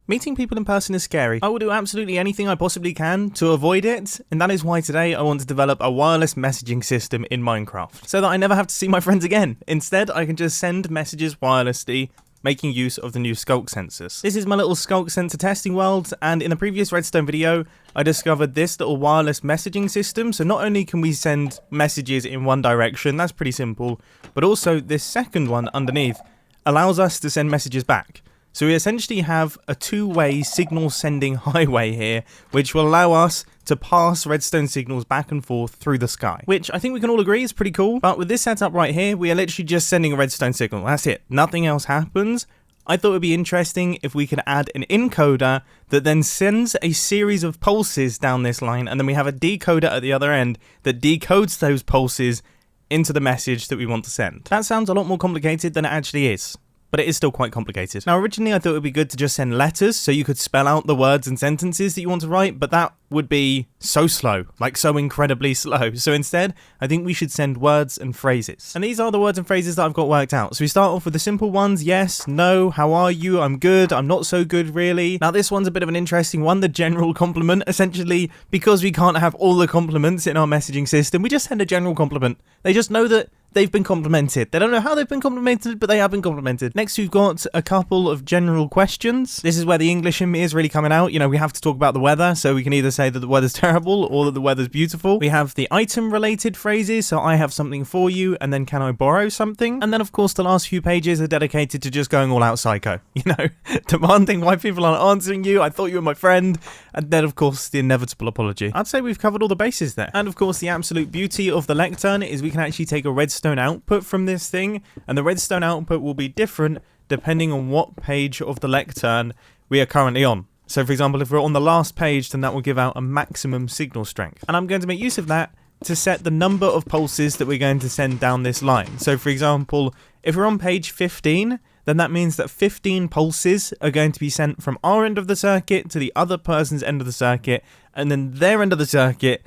Meeting people in person is scary. I will do absolutely anything I possibly can to avoid it, and that is why today I want to develop a wireless messaging system in Minecraft, so that I never have to see my friends again. Instead, I can just send messages wirelessly, making use of the new sculk sensors. This is my little sculk sensor testing world, and in the previous Redstone video, I discovered this little wireless messaging system. So not only can we send messages in one direction, that's pretty simple, but also this second one underneath allows us to send messages back. So we essentially have a two-way signal sending highway here, which will allow us to pass redstone signals back and forth through the sky, which I think we can all agree is pretty cool. But with this setup right here, we are literally just sending a redstone signal. That's it. Nothing else happens. I thought it would be interesting if we could add an encoder that then sends a series of pulses down this line, and then we have a decoder at the other end that decodes those pulses into the message that we want to send. That sounds a lot more complicated than it actually is, but it is still quite complicated. Now, originally I thought it would be good to just send letters so you could spell out the words and sentences that you want to write, but that would be so slow, like so incredibly slow. So instead, I think we should send words and phrases. And these are the words and phrases that I've got worked out. So we start off with the simple ones: yes, no, how are you, I'm good, I'm not so good really. Now this one's a bit of an interesting one, the general compliment. Essentially, because we can't have all the compliments in our messaging system, we just send a general compliment. They just know that they've been complimented. They don't know how they've been complimented, but they have been complimented. Next, we've got a couple of general questions. This is where the English in me is really coming out. You know, we have to talk about the weather, so we can either say that the weather's terrible or that the weather's beautiful. We have the item-related phrases, so I have something for you, and then can I borrow something? And then, of course, the last few pages are dedicated to just going all out psycho. You know, demanding why people aren't answering you, I thought you were my friend, and then, of course, the inevitable apology. I'd say we've covered all the bases there. And, of course, the absolute beauty of the lectern is we can actually take a redstone output from this thing, and the redstone output will be different depending on what page of the lectern we are currently on. So for example, if we're on the last page, then that will give out a maximum signal strength, and I'm going to make use of that to set the number of pulses that we're going to send down this line. So for example, if we're on page 15, then that means that 15 pulses are going to be sent from our end of the circuit to the other person's end of the circuit, and then their end of the circuit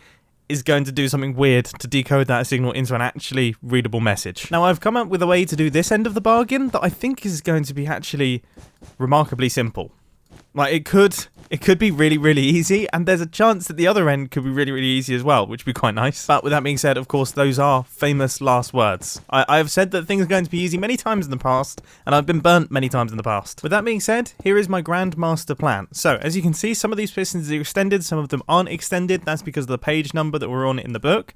is going to do something weird to decode that signal into an actually readable message. Now, I've come up with a way to do this end of the bargain that I think is going to be actually remarkably simple. Like, it could be really, really easy, and there's a chance that the other end could be really, really easy as well, which would be quite nice. But with that being said, of course, those are famous last words. I have said that things are going to be easy many times in the past, and I've been burnt many times in the past. With that being said, here is my grand master plan. So, as you can see, some of these pistons are extended, some of them aren't extended. That's because of the page number that we're on in the book.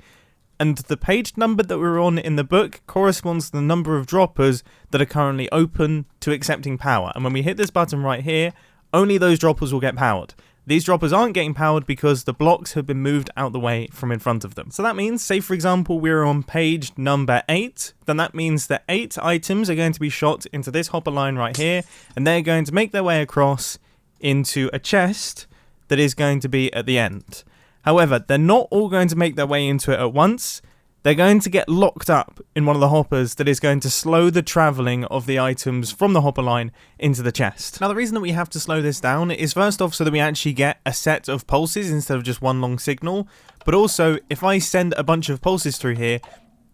And the page number that we're on in the book corresponds to the number of droppers that are currently open to accepting power. And when we hit this button right here, only those droppers will get powered. These droppers aren't getting powered because the blocks have been moved out the way from in front of them. So that means, say for example, we're on page number 8, then that means that 8 items are going to be shot into this hopper line right here, and they're going to make their way across into a chest that is going to be at the end. However, they're not all going to make their way into it at once. They're going to get locked up in one of the hoppers that is going to slow the travelling of the items from the hopper line into the chest. Now, the reason that we have to slow this down is first off so that we actually get a set of pulses instead of just one long signal. But also, if I send a bunch of pulses through here,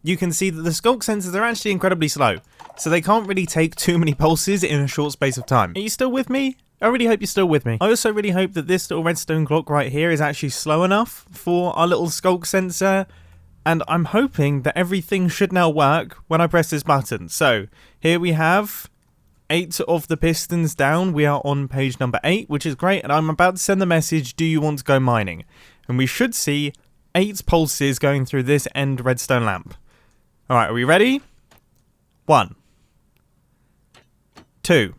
you can see that the sculk sensors are actually incredibly slow. So they can't really take too many pulses in a short space of time. Are you still with me? I really hope you're still with me. I also really hope that this little redstone clock right here is actually slow enough for our little sculk sensor. And I'm hoping that everything should now work when I press this button. So here we have 8 of the pistons down. We are on page number 8, which is great. And I'm about to send the message, do you want to go mining? And we should see 8 pulses going through this end redstone lamp. All right, are we ready? 1, 2,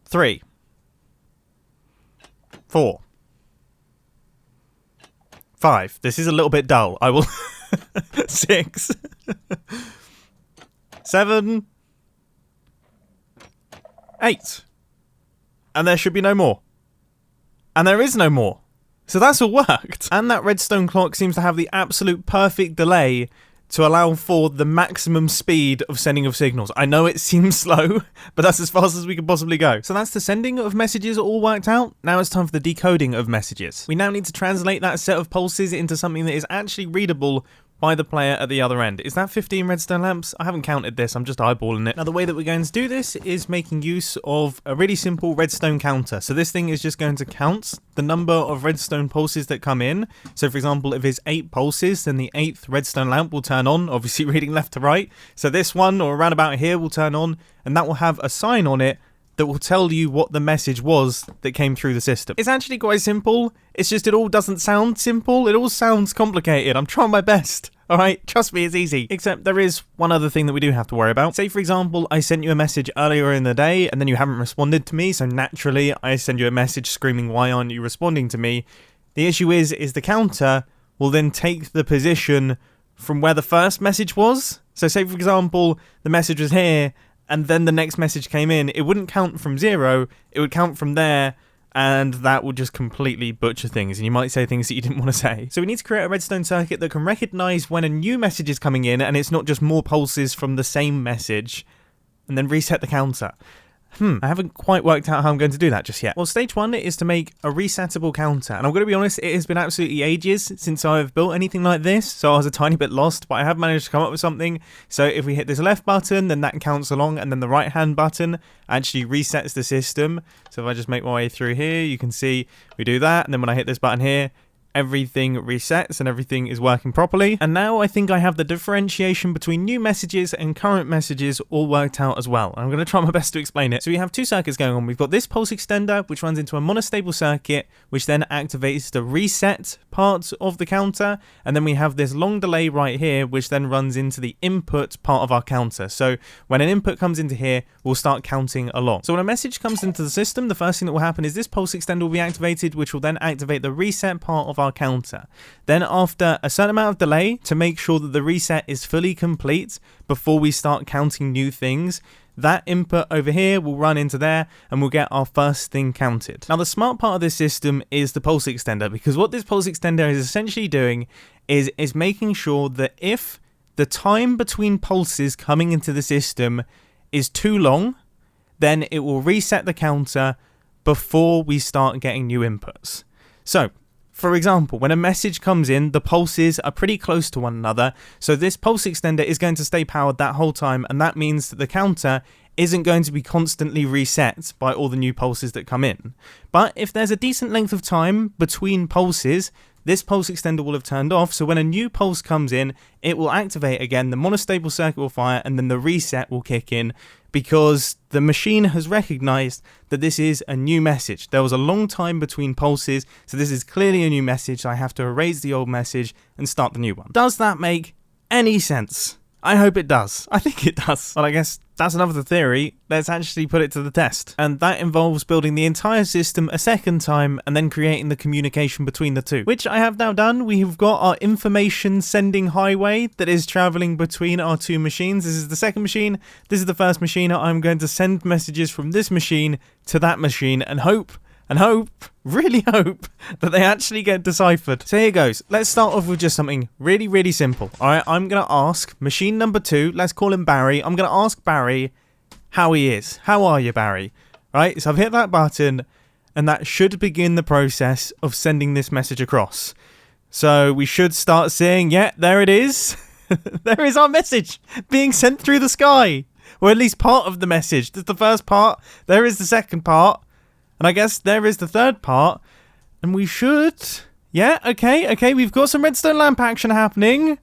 3, 4, 5. This is a little bit dull. I will... 6. 7. 8. And there should be no more. And there is no more. So that's all worked. And that redstone clock seems to have the absolute perfect delay to allow for the maximum speed of sending of signals. I know it seems slow, but that's as fast as we can possibly go. So that's the sending of messages all worked out. Now it's time for the decoding of messages. We now need to translate that set of pulses into something that is actually readable by the player at the other end. Is that 15 redstone lamps? I haven't counted this, I'm just eyeballing it. Now the way that we're going to do this is making use of a really simple redstone counter. So this thing is just going to count the number of redstone pulses that come in. So for example, if it's 8 pulses, then the 8th redstone lamp will turn on, obviously reading left to right. So this one, or around about here, will turn on, and that will have a sign on it that will tell you what the message was that came through the system. It's actually quite simple. It's just it all doesn't sound simple. It all sounds complicated. I'm trying my best. Alright, trust me, it's easy. Except there is one other thing that we do have to worry about. Say, for example, I sent you a message earlier in the day and then you haven't responded to me, so naturally I send you a message screaming, why aren't you responding to me? The issue is the counter will then take the position from where the first message was. So say, for example, the message was here, and then the next message came in, it wouldn't count from 0, it would count from there, and that would just completely butcher things, and you might say things that you didn't want to say. So we need to create a redstone circuit that can recognize when a new message is coming in, and it's not just more pulses from the same message, and then reset the counter. I haven't quite worked out how I'm going to do that just yet. Well, stage 1 is to make a resettable counter. And I'm going to be honest, it has been absolutely ages since I've built anything like this. So I was a tiny bit lost, but I have managed to come up with something. So if we hit this left button, then that counts along. And then the right hand button actually resets the system. So if I just make my way through here, you can see we do that. And then when I hit this button here, everything resets and everything is working properly. And now I think I have the differentiation between new messages and current messages all worked out as well. I'm going to try my best to explain it. So we have 2 circuits going on. We've got this pulse extender, which runs into a monostable circuit, which then activates the reset part of the counter. And then we have this long delay right here, which then runs into the input part of our counter. So when an input comes into here, we'll start counting along. So when a message comes into the system, the first thing that will happen is this pulse extender will be activated, which will then activate the reset part of our counter. Then after a certain amount of delay, to make sure that the reset is fully complete before we start counting new things, that input over here will run into there and we'll get our first thing counted. Now the smart part of this system is the pulse extender, because what this pulse extender is essentially doing is making sure that if the time between pulses coming into the system is too long, then it will reset the counter before we start getting new inputs. So for example, when a message comes in, the pulses are pretty close to one another, so this pulse extender is going to stay powered that whole time, and that means that the counter isn't going to be constantly reset by all the new pulses that come in. But if there's a decent length of time between pulses, this pulse extender will have turned off, so when a new pulse comes in, it will activate again, the monostable circuit will fire, and then the reset will kick in, because the machine has recognized that this is a new message. There was a long time between pulses, so this is clearly a new message, so I have to erase the old message and start the new one. Does that make any sense? I hope it does. I think it does. Well, I guess that's enough of the theory. Let's actually put it to the test. And that involves building the entire system a second time and then creating the communication between the two, which I have now done. We've got our information sending highway that is traveling between our 2 machines. This is the second machine. This is the first machine. I'm going to send messages from this machine to that machine and hope, really hope, that they actually get deciphered. So here goes. Let's start off with just something really, really simple. Alright, I'm going to ask machine number 2, let's call him Barry. I'm going to ask Barry how he is. How are you, Barry? Right, so I've hit that button, and that should begin the process of sending this message across. So we should start seeing, yeah, there it is. There is our message being sent through the sky. Or at least part of the message. There's the first part, there is the second part. And I guess there is the third part. And we should... Yeah, okay, we've got some redstone lamp action happening.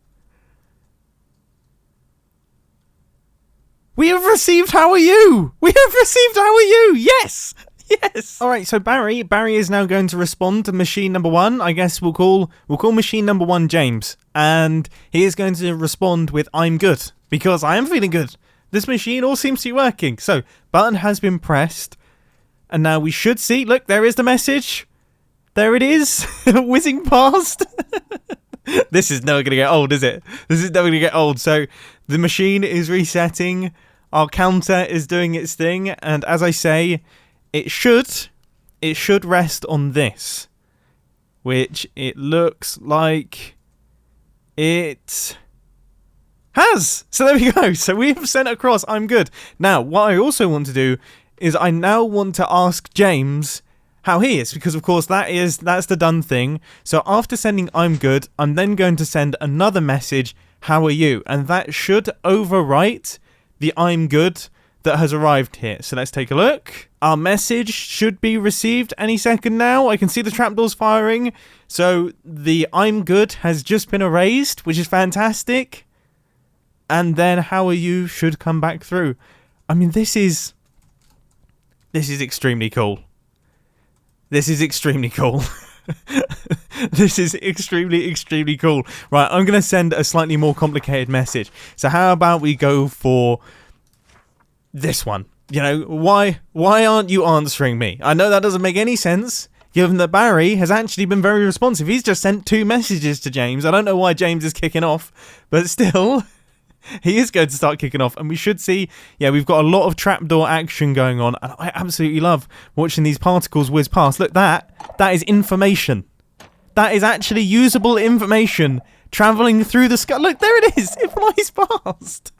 We have received how are you? We have received how are you? Yes! Yes! Alright, so Barry is now going to respond to machine number 1. I guess we'll call machine number 1 James. And he is going to respond with I'm good. Because I am feeling good. This machine all seems to be working. So, button has been pressed. And now we should see, look, there is the message. There it is, whizzing past. This is never going to get old, is it? This is never going to get old. So the machine is resetting. Our counter is doing its thing. And as I say, it should rest on this, which it looks like it has. So there we go. So we have sent across, I'm good. Now, what I also want to do is I now want to ask James how he is, because of course that's the done thing. So after sending I'm good, I'm then going to send another message, how are you? And that should overwrite the I'm good that has arrived here. So let's take a look. Our message should be received any second now. I can see the trapdoors firing. So the I'm good has just been erased, which is fantastic. And then how are you should come back through. I mean, this is extremely cool. This is extremely cool. This is extremely cool. Right, I'm going to send a slightly more complicated message. So how about we go for this one? You know, why aren't you answering me? I know that doesn't make any sense, given that Barry has actually been very responsive. He's just sent 2 messages to James. I don't know why James is kicking off, but still, he is going to start kicking off, and we should see, yeah, we've got a lot of trapdoor action going on, and I absolutely love watching these particles whiz past. Look, that is information. That is actually usable information traveling through the sky. Look, there it is. It flies past.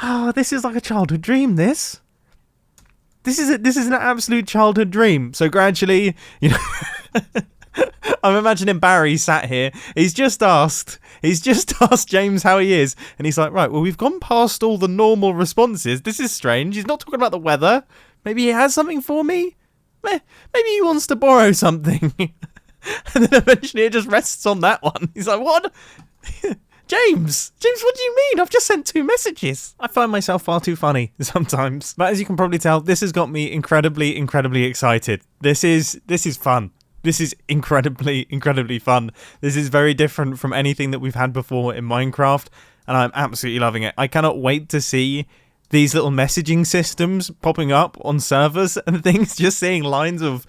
Oh, this is like a childhood dream, this. This is an absolute childhood dream. So gradually, you know, I'm imagining Barry sat here. He's just asked James how he is, and he's like, right, well, we've gone past all the normal responses. This is strange. He's not talking about the weather. Maybe he has something for me. Maybe he wants to borrow something. And then eventually it just rests on that one. He's like, what? James, what do you mean? I've just sent 2 messages. I find myself far too funny sometimes. But as you can probably tell, this has got me incredibly excited. This is fun. This is incredibly fun. This is very different from anything that we've had before in Minecraft, and I'm absolutely loving it. I cannot wait to see these little messaging systems popping up on servers and things, just seeing lines of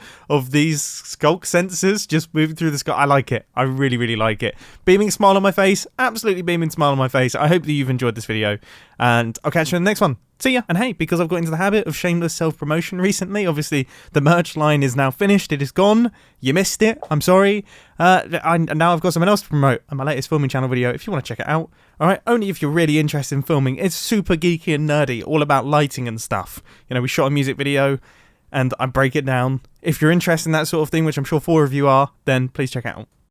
these sculk sensors just moving through the sky. I like it. I really like it. Beaming smile on my face. Absolutely beaming smile on my face. I hope that you've enjoyed this video, and I'll catch you in the next one. See ya. And hey, because I've got into the habit of shameless self-promotion recently, obviously the merch line is now finished. It is gone. You missed it. I'm sorry. Now I've got something else to promote, and my latest filming channel video, if you want to check it out. Alright, only if you're really interested in filming. It's super geeky and nerdy, all about lighting and stuff. You know, we shot a music video, and I break it down. If you're interested in that sort of thing, which I'm sure 4 of you are, then please check it out.